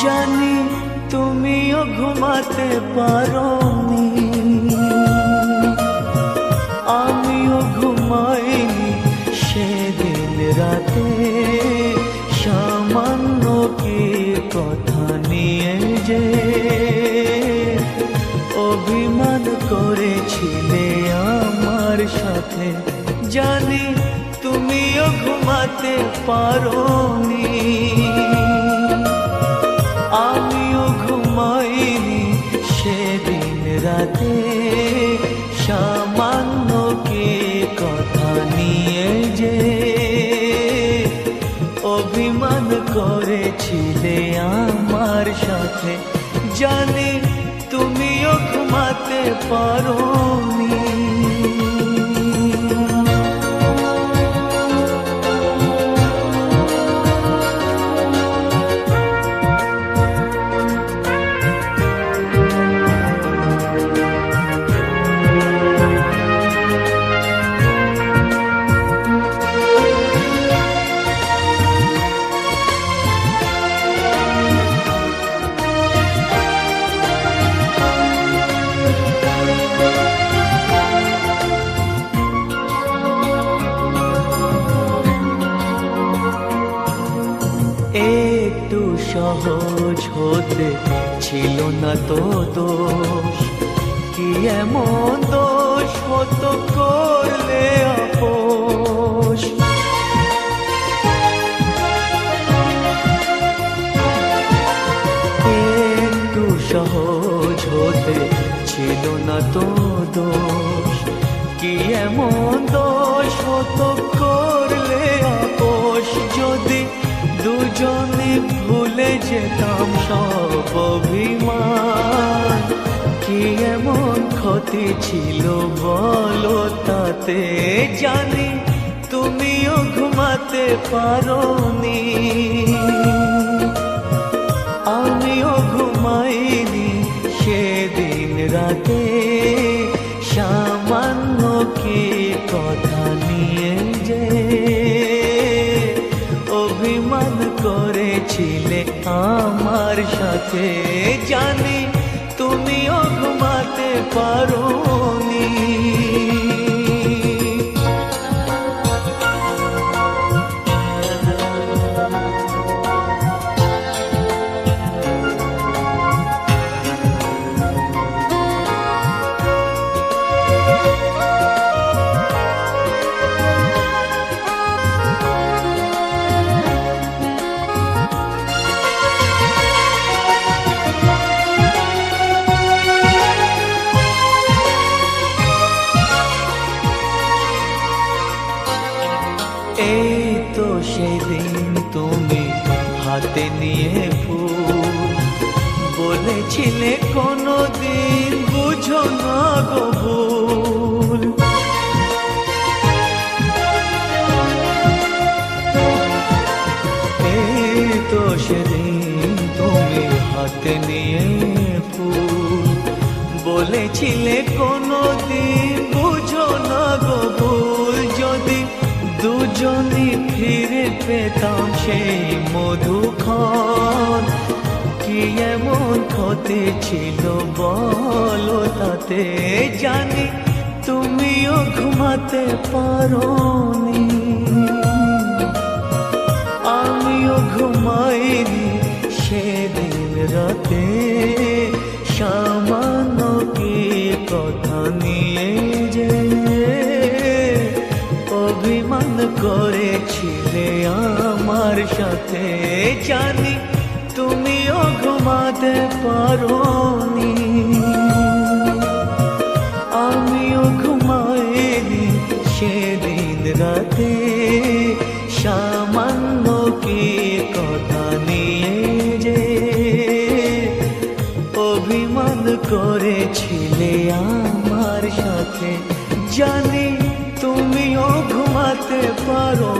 জানি তুমিও ঘুমাতে পারোনি, আমিও ঘুমাইনি সেদিন রাতে। সামান্য কি কথা নিয়ে যে অভিমান করেছিলে আমার সাথে। জানি তুমিও ঘুমাতে পারোনি, আমিও ঘুমাইনি সেদিন রাতে। সামান্য কি কথা নিয়ে যে অভিমান করেছিলে আমার সাথে। জানি তুমিও ঘুমাতে পারোনি। একটু সহজ হতে ছিল না তো দোষ, কি এমন দোষ হতো করলে আপোষ। একটু সহজ হতে ছিল না তো দোষ, কি এমন দোষ হতো করলে আপোষ। যদি দুজনে ভুলে যেতাম সব অভিমান, কি এমন ক্ষতি ছিল বলো তাতে। জানি তুমিও ঘুমাতে পারোনি, আমিও ঘুমাইনি সেদিন রাতে। সামান্য কি কথা নিয়ে যে অভিমান করেছিলে আমার সাথে। জানি তুমিও ঘুমাতে পারোনি। এই তো সেদিন তুমি হাতে নিয়ে ফুল, বলেছিলে কোনোদিন বুঝো না গো ভুল। এই তো সেদিন তুমি হাতে নিয়ে ফুল, বলেছিলে কোনোদিন বুঝো না গো ভুল। যদি দুজনে ফিরে পেতাম সেই মধুক্ষণ, কি এমন ক্ষতি ছিল বলো তাতে। জানি তুমিও ঘুমাতে পারোনি, আমিও ঘুমাইনি সেদিন রাতে। সামান্য কি কথা নিয়ে যে অভিমান করেছিলে আমার সাথে। জানি তুমিও ঘুমাতে পারোনি, আমিও ঘুমাইনি সেদিন রাতে। সামান্য কি কথা নিয়ে অভিমান করেছিলে আমার সাথে। জানি তুমিও ঘুমাতে পারো